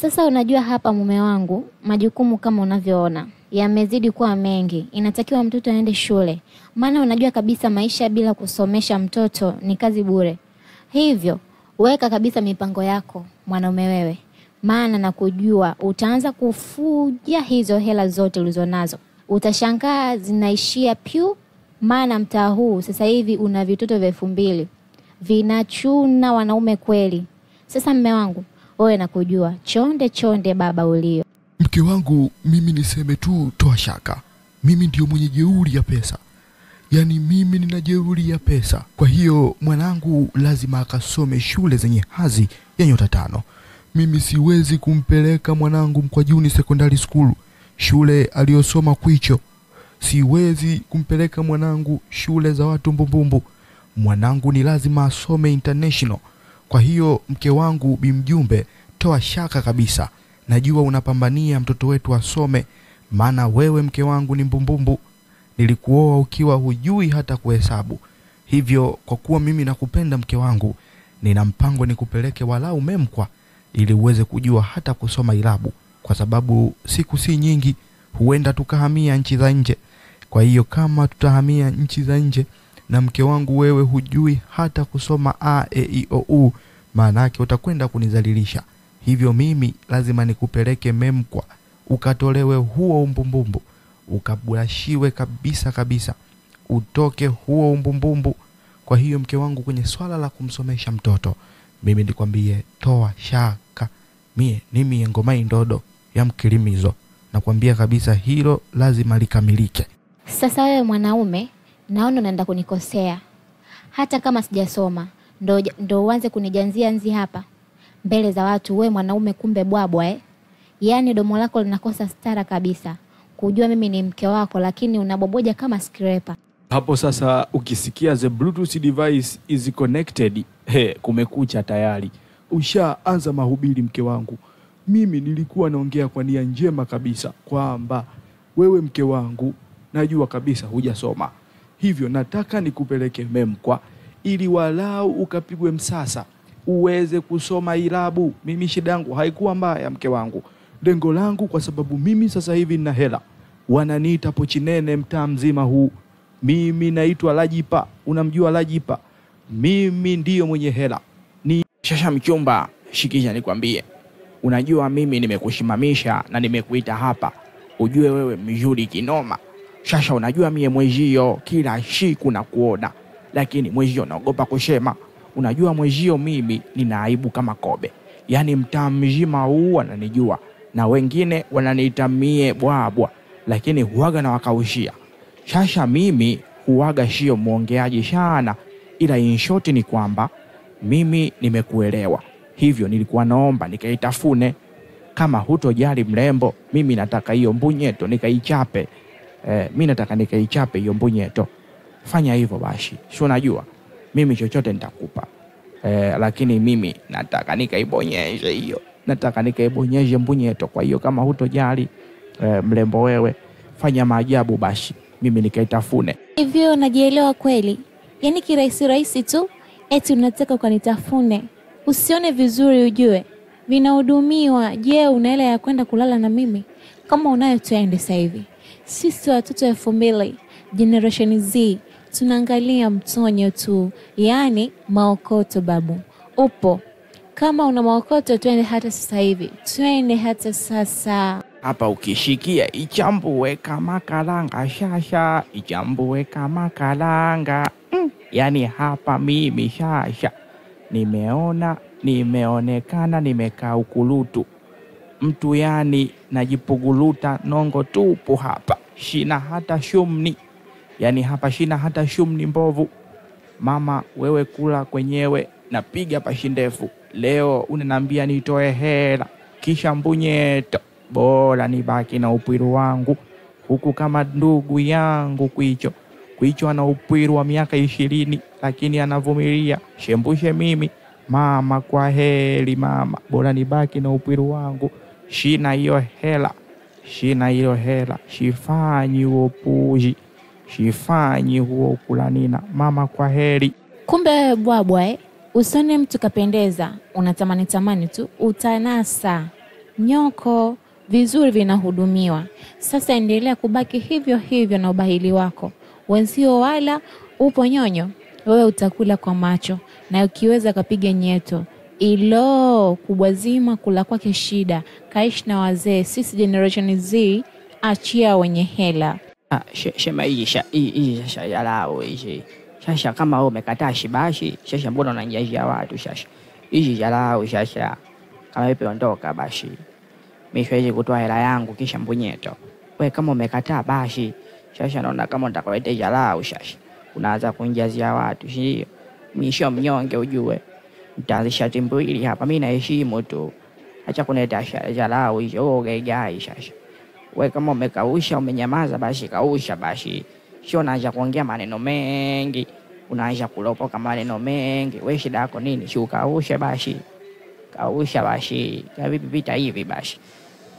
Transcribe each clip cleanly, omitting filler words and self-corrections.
Sasa unajua hapa mume wangu, majukumu kama unavyoona yamezidi kuwa mengi. Inatakiwa mtoto aende shule. Maana unajua kabisa maisha bila kusomesha mtoto ni kazi bure. Hivyo, weka kabisa mipango yako mwanaume wewe. Maana nakujua utaanza kufuja hizo hela zote ulizonazo. Utashangaa zinaishia piu. Maana mtaa huu sasa hivi una vitoto vya 2000. Vinachuna wanaume kweli. Sasa mume wangu, wewe nakujua chonde baba ulio. Mke wangu, mimi niseme tu toa shaka. Mimi ndio mwenye jeuri ya pesa. Yaani mimi nina jeuri ya pesa. Kwa hiyo mwanangu lazima akasome shule zenye hadhi ya nyota 5. Mimi siwezi kumpeleka mwanangu Mkwajuni Secondary School, shule aliyosoma Kwicho. Siwezi kumpeleka mwanangu shule za watu mbumbumbu. Mwanangu ni lazima asome international. Kwa hiyo mke wangu Bimjumbe, toa shaka kabisa. Najua unapambania mtoto wetu asome, maana wewe mke wangu ni mbumbumbu. Nilikuoa ukiwa hujui hata kuhesabu. Hivyo kwa kuwa mimi nakupenda mke wangu, nina mpango nikupeleke walau Memkwa ili uweze kujua hata kusoma irabu, kwa sababu siku si nyingi huenda tukahamia nchi za nje. Kwa hiyo kama tutahamia nchi za nje na mke wangu wewe hujui hata kusoma a e i o u, maana yake utakwenda kunizalilisha. Hivyo mimi lazima nikupeleke Memkwa ukatolewe huo umbumbumbu, ukaburashiwe kabisa, utoke huo umbumbumbu. Kwa hiyo mke wangu, kwenye swala la kumsomesha mtoto, mimi nikwambie toa shaka. Mimi ngomai ndodo ya mkilimizo, nakwambia kabisa hilo lazima likamilike. Sasa wewe mwanaume, naona unaenda kunikosea. Hata kama sijasoma, ndo uanze kunijanzia nzi hapa mbele za watu. Wewe mwanaume kumbe bwabwa Yaani domo lako linakosa stara kabisa. Kujua mimi ni mke wako lakini unaboboja kama scraper. Hapo sasa ukisikia the Bluetooth device is connected, kumekucha tayari. Ushaanza mahubiri mke wangu. Mimi nilikuwa naongea kwa nia njema kabisa kwamba wewe mke wangu najua kabisa hujasoma. Hivyo nataka nikupeleke Memkwa ili walau ukapigwe msasa uweze kusoma irabu. Mimi shida yangu haikuwa mbaya mke wangu. Lengo langu, kwa sababu mimi sasa hivi nina hela, wananiita pochinene mtaa mzima huu. Mimi naitwa Lajipa. Unamjua Lajipa? Mimi ndiyo mwenye hela. Ni Shasha mchumba, shikisha nikwambie. Unajua mimi nimekushimamisha na nimekuita hapa ujue wewe mzuri kinoma. Shasha, unajua mie mwezio kila siku na kuona, lakini mwezio naogopa kushema. Unajua mwezio mimi nina aibu kama kobe. Yaani mtaa mzima huu wananijua na wengine wananiita mie bwabwa, lakini huaga na wakaushia. Shasha, mimi huaga sio muongeaji sana, ila in short ni kwamba mimi nimekuelewa. Hivyo nilikuwa naomba nikaitafune. Kama hutojali mrembo, mimi nataka hiyo mbunyeto nikaichape. Mimi nataka nikaichape hiyo mbunyeto. Fanya hivyo basi. Si unajua mimi chochote nitakupa. Lakini mimi nataka nikaibonyeze hiyo. Nataka nikaibonyeze mbunyeto. Kwa hiyo kama hutojali mrembo wewe, fanya maajabu basi. Mimi nikaitafune. Hivyo najielewa kweli. Yaani kirahisi tu eti unataka ukanitafune. Usione vizuri ujue. Vinahudumiwa. Je, una hela ya kwenda kulala na mimi? Kama unayo tuende sasa hivi. Sisi watoto 2000 Generation Z tunaangalia mtonyo tu. Yaani maokoto babu. Upo. Kama una maokoto tuende hata sasa hivi. Tuende hata sasa. Hapa ukishikia ichambue kama kalanga Shasha, ichambue kama kalanga. Yaani hapa mimi Shasha nimeona, nimeonekana, nimekaa ukulutu. Mtu yani najipuguluta nongo tupu hapa. Shina hata shumni. Yaani hapa shina hata shumni mbovu. Mama wewe kula kwenyewe, napiga pashi ndefu. Leo unaniambia nitoe hela kisha mbunyeto. Bora nibaki na upwiru wangu huku kama ndugu yangu Kwicho. Kwicho ana upwiru wa miaka 20 lakini anavumilia. Shembushe mimi mama, kwa heri mama. Bora nibaki na upwiru wangu. Shina hiyo hela. Shina hiyo hela. Shifanyi huo puji. Shifanyi huo kulanina. Mama kwa heri. Kumbe bwabwa Usione mtu kapendeza, unatamani tu, utanasa. nyoko, vizuri vinahudumiwa. Sasa endelea kubaki hivyo hivyo na ubahili wako. Wenzio wala upo nyonyo, wewe utakula kwa macho, na ukiweza kapiga nyeto. Ilo kubwa zima kula kwake shida, kaishi na wazee, sisi generation Z, achia wenye hela. Shema hii sasa yalao hizi. Sasa kama wewe umekataa shibashi, sasa mbona unanjazia watu sasa? Hizi yalao sasa. Kama wewe ondoka basi. Mimi siwezi kutoa hela yangu kisha mbunyeto. Wewe kama umekataa basi, sasa naona kama utakaleta yalao sasa. Unaanza kunjazia watu, sio? Mimi sio mnyonge ujue. Nitaanzisha timu hili hapa, mimi naheshimu tu. Acha kuneta yalao hizo gai sasa. Wewe kama umekausha umenyamaza basi kausha basi. Sio unaanza kuongea maneno mengi. Unaanza kulopoka maneno mengi. Wewe shida yako nini? Si ukaushe basi. Kausha basi. Kwa vipi vita hivi basi?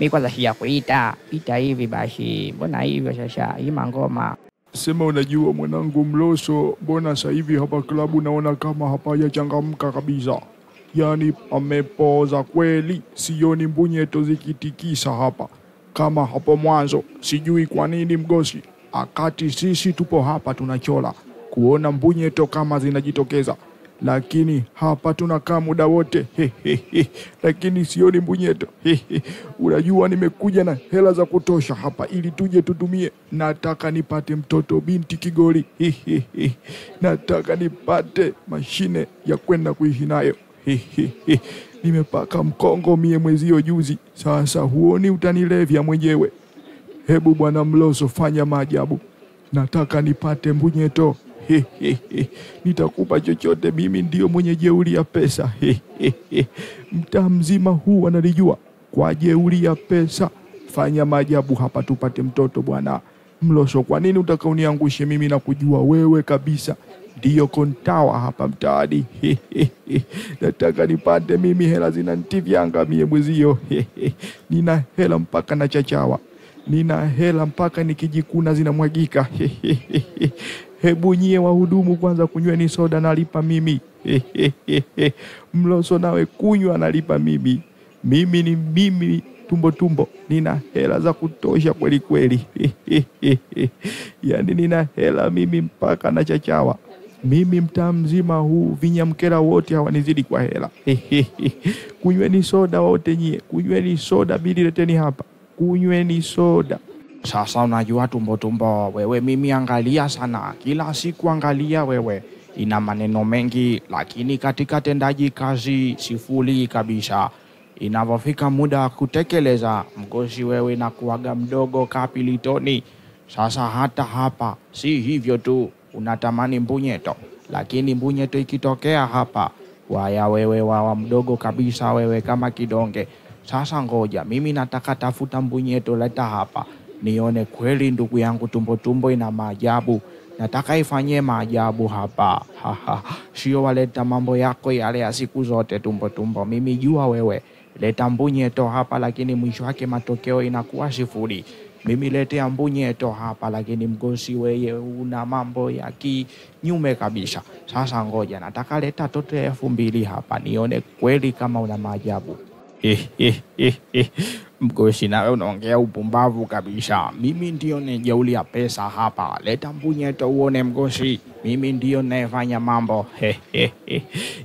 Mimi kwanza sijakuita. Vita hivi basi. Mbona hivyo sasa? Hii mangoma. Sema unajua mwanangu Mloso, mbona sasa hivi hapa klabu naona kama hapajachangamka kabisa. Yaani amepoza kweli. Sioni mbunyeto zikitikisa hapa kama hapo mwanzo. Sijui kwa nini mgosi. Akati sisi tupo hapa tunachola kuona mbunyeto kama zinajitokeza. Lakini hapa tunakaa muda wote. Lakini sioni mbunyeto. Unajua nimekuja na hela za kutosha hapa ili tuje tutumie. Nataka nipate mtoto binti Kigoli. Nataka nipate mashine ya kwenda kuishi nayo. Nimepaka mkongo mie mwezio juzi. Sasa huoni utanilevya mwenyewe. Hebu bwana Mloso fanya maajabu. Nataka nipate mbunyeto. Nitakupa chochote, mimi ndio mwenye jeuri ya pesa. Mtaa mzima huu wanalijua kwa jeuri ya pesa. Fanya maajabu hapa tupate mtoto bwana Mloso. Kwa nini utakauniangushe mimi na kujua wewe kabisa ndio kontawa hapa mtaani? Nataka nipate mimi, hela zinanitivyanga mie mwezio. Nina hela mpaka na chachawa. Nina hela mpaka nikijikuna zinamwagika. Hebu nyie wahudumu kwanza kunyweni soda nalipa mimi. Mloso nawe kunywa nalipa mimi. Mimi ni mimi tumbo. Nina hela za kutosha kweli kweli. Yaani nina hela mimi mpaka na chachawa. Mimi mtaa mzima huu vinyamkera wote hawanizidi kwa hela. Kunyweni soda wote nyie. Kunyweni soda, bili leteni hapa. Kunyweni soda. Sasa unajua tumbo wewe, mimi angalia sana. Kila siku angalia wewe. Ina maneno mengi lakini katika tendaji kazi sifuri kabisa. Inapofika muda wa kutekeleza mgosi wewe na kuaga mdogo kapilitoni. Sasa hata hapa si hivyo tu, unatamani mbunyeto. Lakini mbunyeto ikitokea hapa, waya wewe wawa mdogo kabisa wewe kama kidonge. Sasa ngoja, mimi nataka tafuta mbunyeto leta hapa. Nione kweli ndugu yangu tumbo ina maajabu. Nataka ifanyie maajabu hapa. Sio waleta mambo yako yale ya siku zote tumbo. Mimi jua wewe. Leta mbunyeto hapa lakini mwisho wake matokeo inakuwa sifuri. Mimi letea mbunyeto hapa lakini mgosi wewe una mambo ya kinyume kabisa. Sasa ngoja, nataka leta toto 2000 hapa. Nione kweli kama una maajabu. Mgosi nawe unaongea upumbavu kabisa. Mimi ndio nejeuli ya pesa hapa. Leta mbunyeto uone mgosi. Mimi ndio naefanya mambo.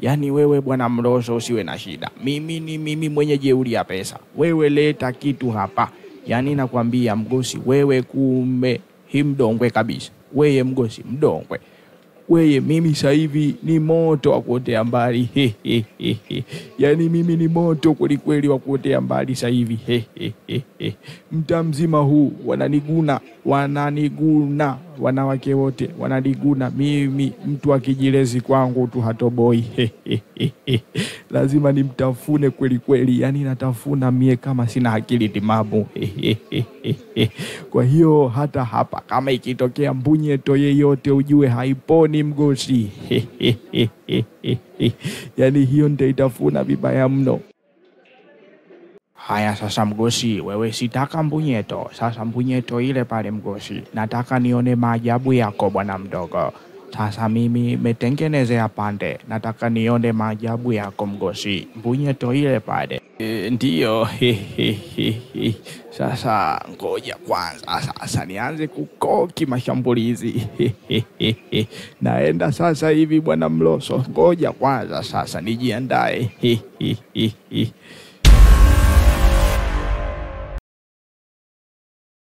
Yaani wewe bwana Mloso usiwe na shida. Mimi ni mimi mwenye jeuli ya pesa. Wewe leta kitu hapa. Yaani nakwambia mgosi wewe kume himdongwe kabisa. Wewe mgosi mdongwe. Wewe mimi sasa hivi ni moto wa kuotea mbali. Yaani mimi ni moto kweli kweli wa kuotea mbali sasa hivi. Mtaa mzima huu wananiguna. Wanawake wote wananiguna. Mimi mtu akijilezi kwangu tu hatoboi. Lazima nimtafune kweli kweli. Yaani natafuna mie kama sina akili timamu. Kwa hiyo hata hapa kama ikitokea mbunyeto yeyote ujue haiponi mgosi. Yaani hiyo nitaitafuna vibaya mno. Haya sasa mgosi, wewe sitaka mbunyeto. Sasa mbunyeto ile pale mgosi. Nataka nione maajabu yako bwana mdogo. Sasa mimi metengenezea pande. Nataka nione maajabu yako mgosi. Mbunyeto ile pale. Ndiyo. Sasa ngoja kwanza, sasa nianze kukoki mashambulizi. Naenda sasa hivi bwana Mloso, ngoja kwanza sasa nijiandae.